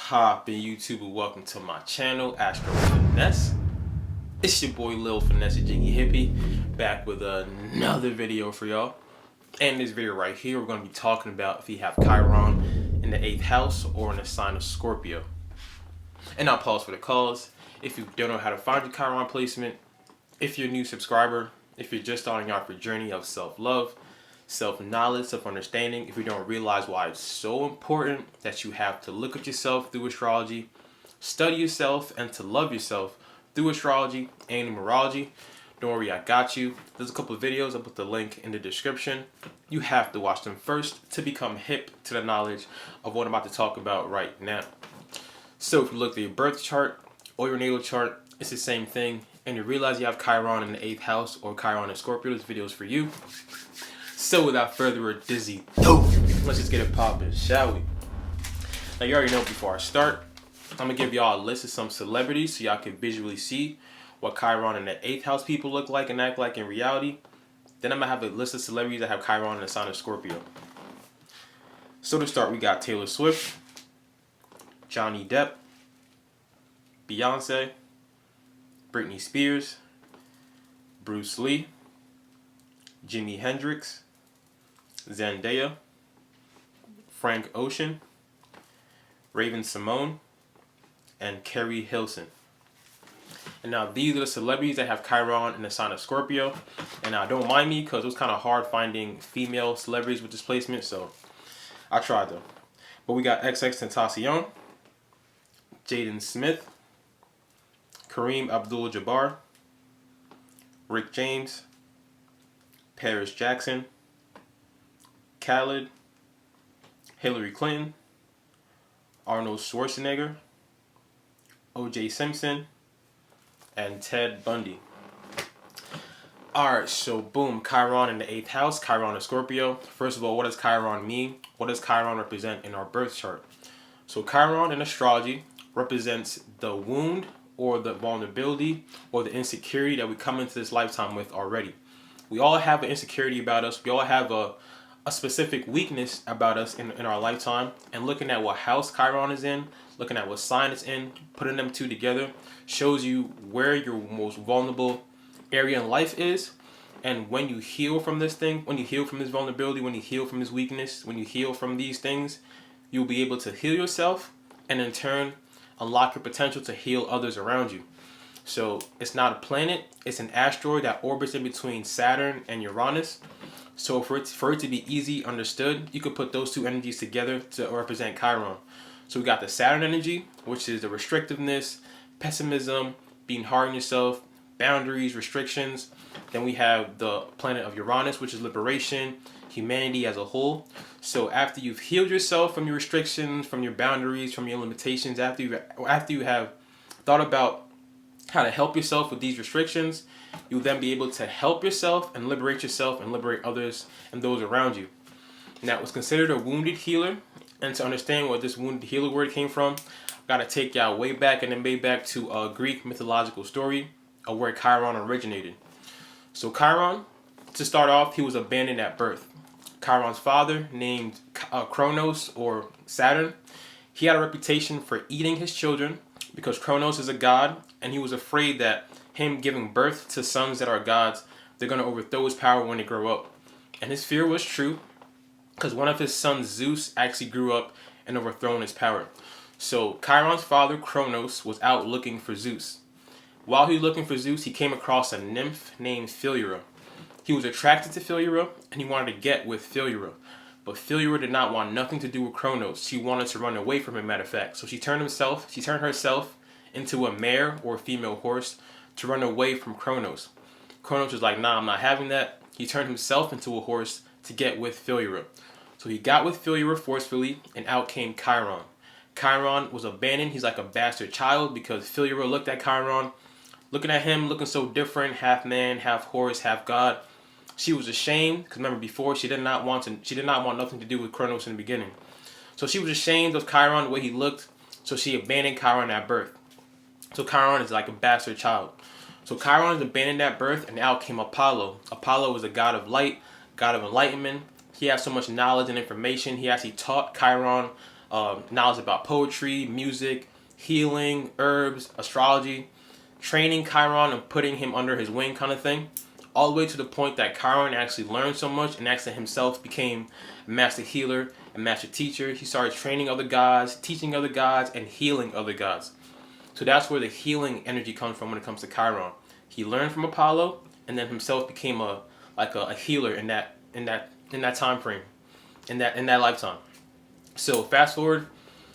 Hoppin' YouTube and welcome to my channel, Astro Finesse. It's your boy Lil Finesse Jiggy Hippie, back with another video for y'all. And this video right here, we're going to be talking about if you have Chiron in the 8th house or in the sign of Scorpio. And I'll pause for the cause. If you don't know how to find your Chiron placement, if you're a new subscriber, if you're just starting out your journey of self-love, self-knowledge, self-understanding, if you don't realize why it's so important that you have to look at yourself through astrology, study yourself, and to love yourself through astrology and numerology, don't worry, I got you. There's a couple of videos, I'll put the link in the description. You have to watch them first to become hip to the knowledge of what I'm about to talk about right now. So if you look at your birth chart or your natal chart, it's the same thing, and you realize you have Chiron in the 8th house or Chiron in Scorpio, this video is for you. So without further ado, let's just get it poppin', shall we? Now you already know before I start, I'm gonna give y'all a list of some celebrities so y'all can visually see what Chiron in the 8th house people look like and act like in reality. Then I'm gonna have a list of celebrities that have Chiron in the sign of Scorpio. So to start, we got Taylor Swift, Johnny Depp, Beyonce, Britney Spears, Bruce Lee, Jimi Hendrix, Zendaya, Frank Ocean, Raven Simone, and Carrie Hilson. And now these are the celebrities that have Chiron in the sign of Scorpio. And now don't mind me because it was kind of hard finding female celebrities with this placement, so I tried though. But we got XXXTentacion, Jaden Smith, Kareem Abdul-Jabbar, Rick James, Paris Jackson, Khaled, Hillary Clinton, Arnold Schwarzenegger, O.J. Simpson, and Ted Bundy. Alright, so boom, Chiron in the 8th house, Chiron in Scorpio. First of all, what does Chiron mean? What does Chiron represent in our birth chart? So Chiron in astrology represents the wound or the vulnerability or the insecurity that we come into this lifetime with already. We all have an insecurity about us. We all have a specific weakness about us in our lifetime. And looking at what house Chiron is in, looking at what sign it's in, putting them two together shows you where your most vulnerable area in life is. And when you heal from this thing, when you heal from this vulnerability, when you heal from this weakness, when you heal from these things, you'll be able to heal yourself and in turn unlock your potential to heal others around you. So it's not a planet, it's an asteroid that orbits in between Saturn and Uranus. So for it to be easy understood, you could put those two energies together to represent Chiron. So we got the Saturn energy, which is the restrictiveness, pessimism, being hard on yourself, boundaries, restrictions. Then we have the planet of Uranus, which is liberation, humanity as a whole. So after you've healed yourself from your restrictions, from your boundaries, from your limitations, after you have thought about how to help yourself with these restrictions, you'll then be able to help yourself and liberate others and those around you. Now, it's considered a wounded healer, and to understand what this wounded healer word came from, I've got to take y'all way back to a Greek mythological story of where Chiron originated. So Chiron, to start off, he was abandoned at birth. Chiron's father, named Kronos or Saturn, he had a reputation for eating his children because Kronos is a god, and he was afraid that him giving birth to sons that are gods, they're going to overthrow his power when they grow up. And his fear was true because one of his sons, Zeus, actually grew up and overthrown his power. So Chiron's father, Kronos, was out looking for Zeus. While he was looking for Zeus, he came across a nymph named Philyra. He was attracted to Philyra and he wanted to get with Philyra. But Philyra did not want nothing to do with Kronos. She wanted to run away from him, matter of fact. So she turned herself into a mare or a female horse to run away from Kronos. Kronos was like, nah, I'm not having that. He turned himself into a horse to get with Philyra. So he got with Philyra forcefully, and out came Chiron. Chiron was abandoned. He's like a bastard child because Philyra looked at Chiron, looking at him, looking so different, half man, half horse, half god. She was ashamed because remember before she did not want nothing to do with Kronos in the beginning. So she was ashamed of Chiron the way he looked. So she abandoned Chiron at birth. So Chiron is like a bastard child. So Chiron is abandoned at birth, and out came Apollo. Apollo was a god of light, god of enlightenment. He had so much knowledge and information. He actually taught Chiron knowledge about poetry, music, healing, herbs, astrology, training Chiron and putting him under his wing kind of thing. All the way to the point that Chiron actually learned so much and actually himself became a master healer, a master teacher. He started training other gods, teaching other gods, and healing other gods. So that's where the healing energy comes from when it comes to Chiron. He learned from Apollo, and then himself became a healer in that time frame, in that lifetime. So fast forward,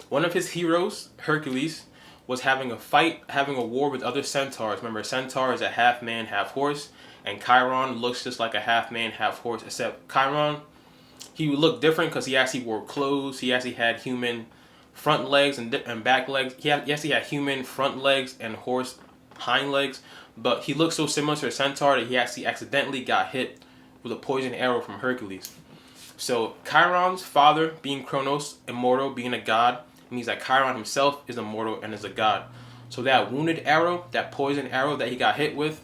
one of his heroes, Hercules, was having a war with other centaurs. Remember, a centaur is a half man, half horse, and Chiron looks just like a half man, half horse, except Chiron, he would look different because he actually wore clothes. He actually had human front legs and back legs. He actually had human front legs and horse hind legs, but he looked so similar to a centaur that he actually accidentally got hit with a poison arrow from Hercules. So Chiron's father, being Kronos, immortal, being a god, means that Chiron himself is immortal and is a god. So that wounded arrow, that poison arrow that he got hit with,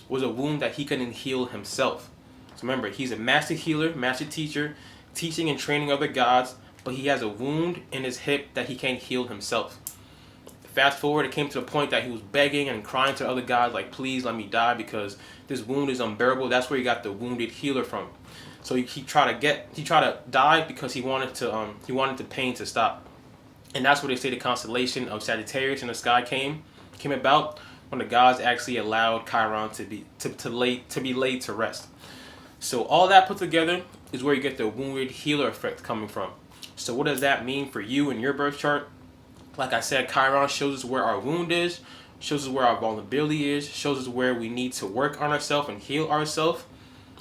was a wound that he couldn't heal himself. So remember, he's a master healer, master teacher, teaching and training other gods, but he has a wound in his hip that he can't heal himself. Fast forward, it came to the point that he was begging and crying to other gods, like, please let me die because this wound is unbearable. That's where he got the wounded healer from. So he tried to die because he wanted the pain to stop. And that's where they say the constellation of Sagittarius in the sky came about, when the gods actually allowed Chiron to be laid to rest. So all that put together is where you get the wounded healer effect coming from. So what does that mean for you in your birth chart? Like I said, Chiron shows us where our wound is, shows us where our vulnerability is, shows us where we need to work on ourselves and heal ourselves.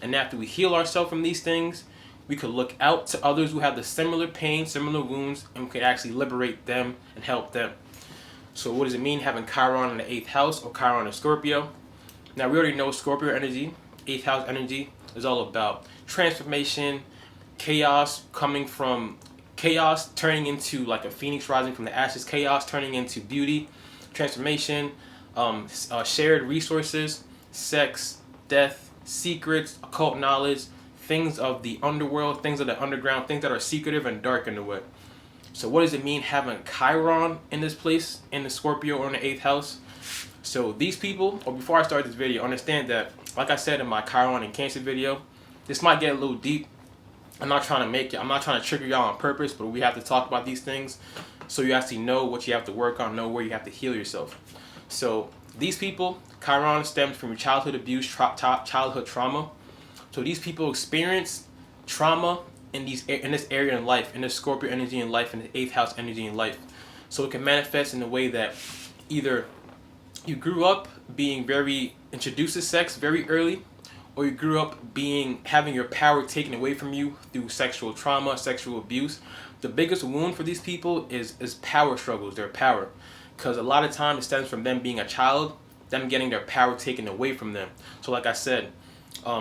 And after we heal ourselves from these things, we could look out to others who have the similar pain, similar wounds, and we could actually liberate them and help them. So what does it mean having Chiron in the 8th house or Chiron in Scorpio? Now we already know Scorpio energy, 8th house energy, is all about transformation, chaos coming from chaos turning into like a phoenix rising from the ashes, chaos turning into beauty, transformation, shared resources, sex, death, secrets, occult knowledge, things of the underworld, things of the underground, things that are secretive and dark in a way. So what does it mean having Chiron in this place, in the Scorpio or in the 8th house? So these people, or before I start this video, understand that, like I said in my Chiron and Cancer video, this might get a little deep. I'm not trying to trigger y'all on purpose, but we have to talk about these things so you actually know what you have to work on, know where you have to heal yourself. So these people, Chiron stems from childhood abuse, childhood trauma. So these people experience trauma in this area in life, in the Scorpio energy in life, and the 8th house energy in life. So it can manifest in the way that either you grew up being very introduced to sex very early, or you grew up having your power taken away from you through sexual trauma, sexual abuse. The biggest wound for these people is power struggles, their power. Because a lot of times it stems from them being a child, them getting their power taken away from them. So like I said,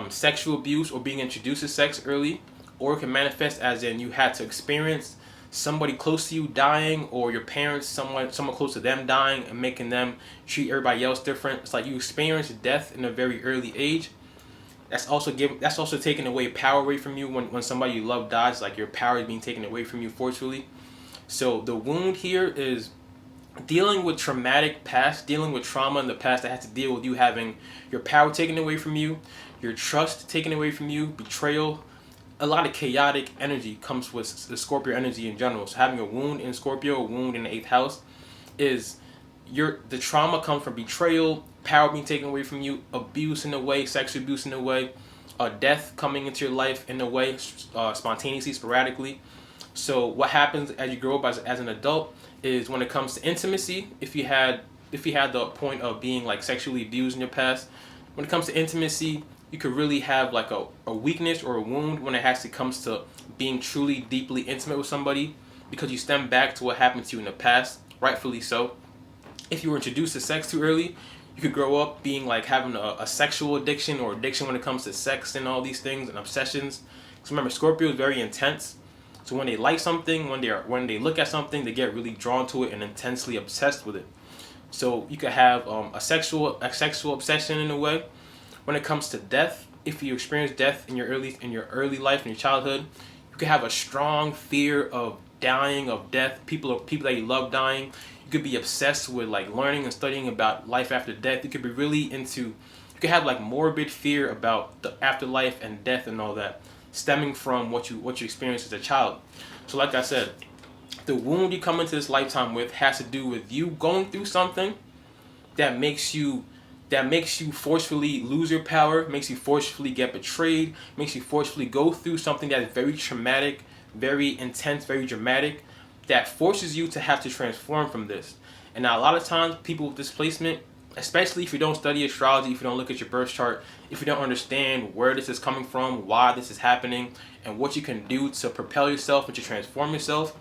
sexual abuse or being introduced to sex early, or it can manifest as in you had to experience somebody close to you dying, or your parents, someone close to them dying and making them treat everybody else different. It's like you experience death in a very early age. That's also taking away power away from you when somebody you love dies. Like your power is being taken away from you forcefully. So the wound here is dealing with traumatic past, dealing with trauma in the past that has to deal with you having your power taken away from you, your trust taken away from you, betrayal. A lot of chaotic energy comes with the Scorpio energy in general. So having a wound in Scorpio, a wound in the 8th house, is the trauma comes from betrayal, power being taken away from you, abuse in a way, sexual abuse in a way, death coming into your life in a way, spontaneously, sporadically. So what happens as you grow up as an adult is when it comes to intimacy, if you had the point of being like sexually abused in your past, when it comes to intimacy, you could really have like a weakness or a wound when it actually comes to being truly, deeply intimate with somebody, because you stem back to what happened to you in the past, rightfully so. If you were introduced to sex too early, you could grow up being like having a sexual addiction or addiction when it comes to sex and all these things and obsessions. Because remember, Scorpio is very intense. So when they like something, when they look at something, they get really drawn to it and intensely obsessed with it. So you could have a sexual obsession in a way. When it comes to death, if you experience death in your early life, in your childhood, you could have a strong fear of dying, of death, people that you love dying. You could be obsessed with like learning and studying about life after death. You could be really into, you could have like morbid fear about the afterlife and death and all that, stemming from what you experienced as a child. So like I said, the wound you come into this lifetime with has to do with you going through something that makes you forcefully lose your power, makes you forcefully get betrayed, makes you forcefully go through something that is very traumatic, very intense, very dramatic, that forces you to have to transform from this. And now a lot of times people with displacement, especially if you don't study astrology, if you don't look at your birth chart, if you don't understand where this is coming from, why this is happening, and what you can do to propel yourself and to transform yourself,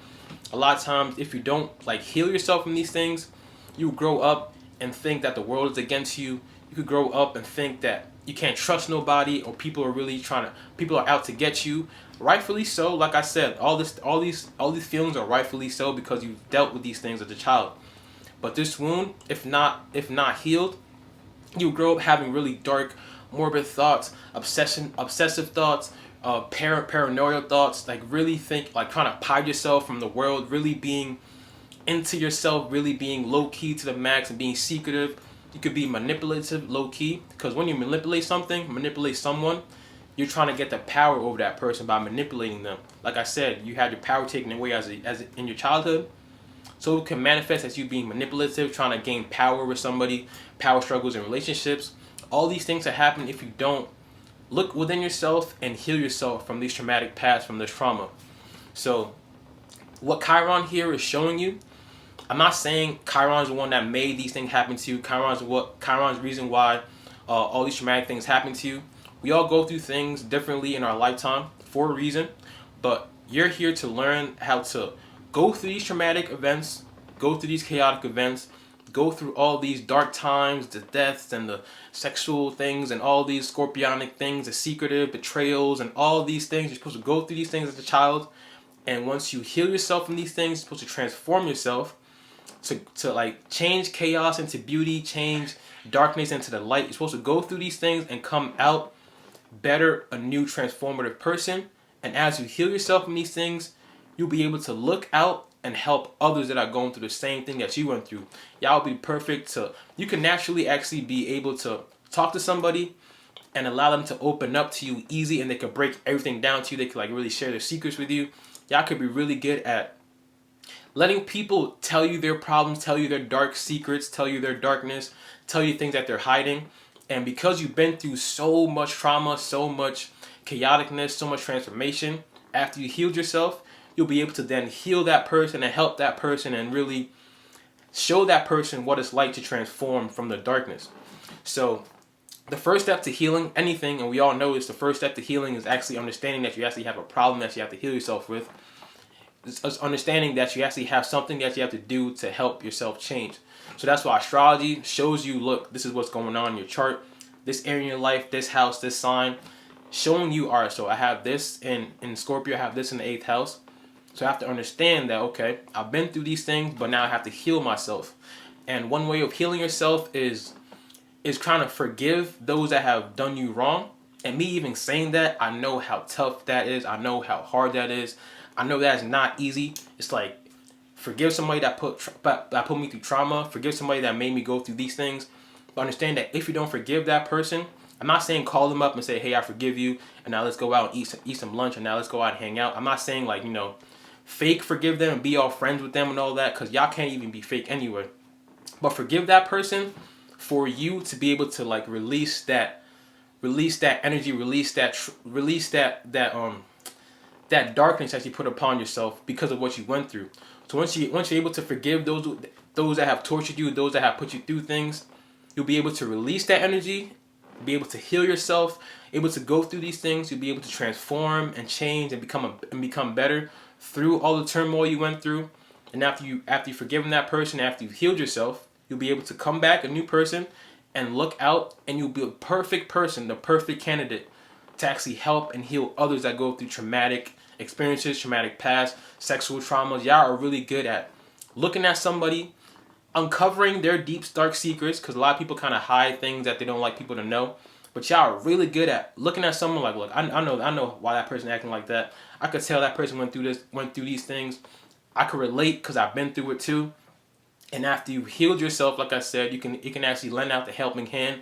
a lot of times if you don't like heal yourself from these things, you grow up and think that the world is against you. You could grow up and think that you can't trust nobody, or people are out to get you. Rightfully so. Like I said, all these feelings are rightfully so because you've dealt with these things as a child. But this wound, if not healed, you grow up having really dark, morbid thoughts, obsessive thoughts, paranoid thoughts, like really trying to hide yourself from the world, really being into yourself, really being low key to the max and being secretive. You could be manipulative low key, because when you manipulate someone, you're trying to get the power over that person by manipulating them. Like I said, you had your power taken away as in your childhood. So it can manifest as you being manipulative, trying to gain power with somebody, power struggles in relationships. All these things that happen if you don't look within yourself and heal yourself from these traumatic past, from this trauma. So what Chiron here is showing you, I'm not saying Chiron's the one that made these things happen to you. Chiron's reason why all these traumatic things happen to you. We all go through things differently in our lifetime for a reason, but you're here to learn how to go through these traumatic events, go through these chaotic events, go through all these dark times, the deaths and the sexual things and all these scorpionic things, the secretive betrayals and all these things. You're supposed to go through these things as a child, and once you heal yourself from these things, you're supposed to transform yourself to like change chaos into beauty, change darkness into the light. You're supposed to go through these things and come out better, a new transformative person. And as you heal yourself from these things, you'll be able to look out and help others that are going through the same thing that you went through. Y'all will be perfect you can naturally actually be able to talk to somebody and allow them to open up to you easy, and they could break everything down to you. They could like really share their secrets with you. Y'all could be really good at letting people tell you their problems, tell you their dark secrets, tell you their darkness, tell you things that they're hiding. And because you've been through so much trauma, so much chaoticness, so much transformation, after you healed yourself, you'll be able to then heal that person and help that person and really show that person what it's like to transform from the darkness. So the first step to healing anything, and we all know this, the first step to healing is actually understanding that you actually have a problem that you have to heal yourself with. It's understanding that you actually have something that you have to do to help yourself change. So that's why astrology shows you, look, this is what's going on in your chart, this area in your life, this house, this sign, showing you, all right, so I have this in Scorpio, I have this in the 8th house. So I have to understand that, okay, I've been through these things, but now I have to heal myself. And one way of healing yourself is trying to forgive those that have done you wrong. And me even saying that, I know how tough that is. I know how hard that is. I know that's not easy. It's like, forgive somebody that put me through trauma. Forgive somebody that made me go through these things. But understand that if you don't forgive that person, I'm not saying call them up and say, hey, I forgive you, and now let's go out and eat some lunch, and now let's go out and hang out. I'm not saying like, fake forgive them and be all friends with them and all that, because y'all can't even be fake anyway. But forgive that person for you to be able to like release that energy, release that darkness that you put upon yourself because of what you went through. So once you're able to forgive those that have tortured you, those that have put you through things, you'll be able to release that energy, be able to heal yourself, able to go through these things. You'll be able to transform and change and become better through all the turmoil you went through. And after you've forgiven that person, after you've healed yourself, you'll be able to come back a new person and look out, and you'll be a perfect person, the perfect candidate to actually help and heal others that go through traumatic experiences, traumatic past, sexual traumas. Y'all are really good at looking at somebody, uncovering their deep, dark secrets, because a lot of people kind of hide things that they don't like people to know. But y'all are really good at looking at someone like, look, I know why that person acting like that. I could tell that person went through these things. I can relate because I've been through it too. And after you've healed yourself, like I said, you can actually lend out the helping hand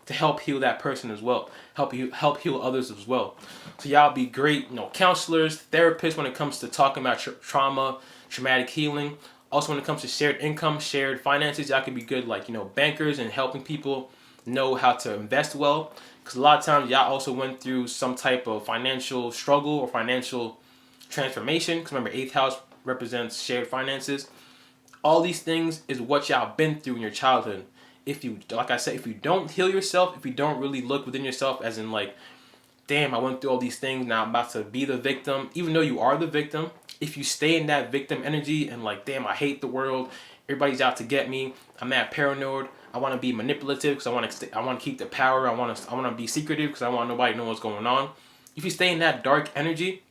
to help heal that person as well. Help heal others as well. So y'all be great, counselors, therapists when it comes to talking about trauma, traumatic healing. Also when it comes to shared income, shared finances, y'all can be good like, bankers and helping people know how to invest well. Because a lot of times y'all also went through some type of financial struggle or financial transformation. Because remember, 8th house represents shared finances. All these things is what y'all been through in your childhood. If you, like I said, if you don't heal yourself, if you don't really look within yourself as in like, damn, I went through all these things, now I'm about to be the victim, even though you are the victim, if you stay in that victim energy and like, damn, I hate the world, everybody's out to get me, I'm mad paranoid, I want to be manipulative because I want to keep the power, I want to be secretive because I want nobody to know what's going on. If you stay in that dark energy,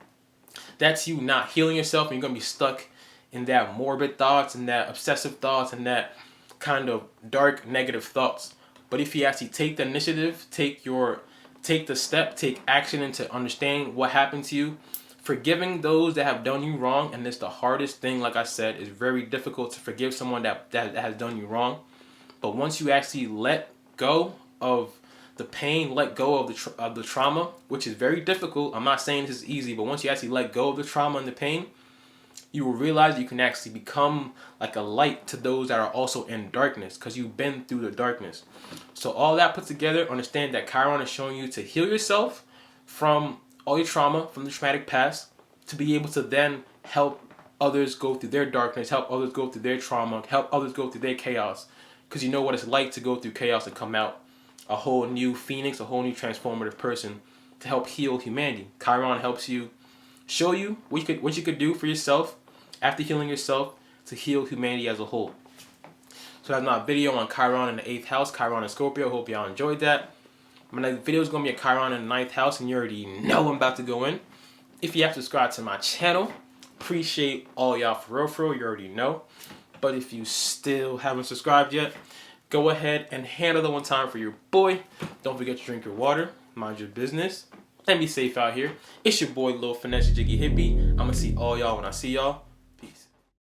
that's you not healing yourself, and you're going to be stuck in that morbid thoughts and that obsessive thoughts and that kind of dark negative thoughts. But if you actually take the initiative, take the step, take action into understanding what happened to you, forgiving those that have done you wrong, and it's the hardest thing, like I said, it's very difficult to forgive someone that has done you wrong. But once you actually let go of the pain, let go of the trauma, which is very difficult. I'm not saying this is easy, but once you actually let go of the trauma and the pain, you will realize you can actually become like a light to those that are also in darkness because you've been through the darkness. So all that put together, understand that Chiron is showing you to heal yourself from all your trauma, from the traumatic past, to be able to then help others go through their darkness, help others go through their trauma, help others go through their chaos. Because you know what it's like to go through chaos and come out a whole new phoenix, a whole new transformative person to help heal humanity. Chiron helps you, show you what you could do for yourself after healing yourself to heal humanity as a whole. So that's my video on Chiron in the 8th house, Chiron in Scorpio. Hope y'all enjoyed that. My next video is going to be a Chiron in the 9th house, and you already know I'm about to go in. If you have subscribed to my channel, appreciate all y'all for real, you already know. But if you still haven't subscribed yet, go ahead and handle the one time for your boy. Don't forget to drink your water, mind your business, and be safe out here. It's your boy, Lil Finesse Jiggy Hippie. I'm going to see all y'all when I see y'all.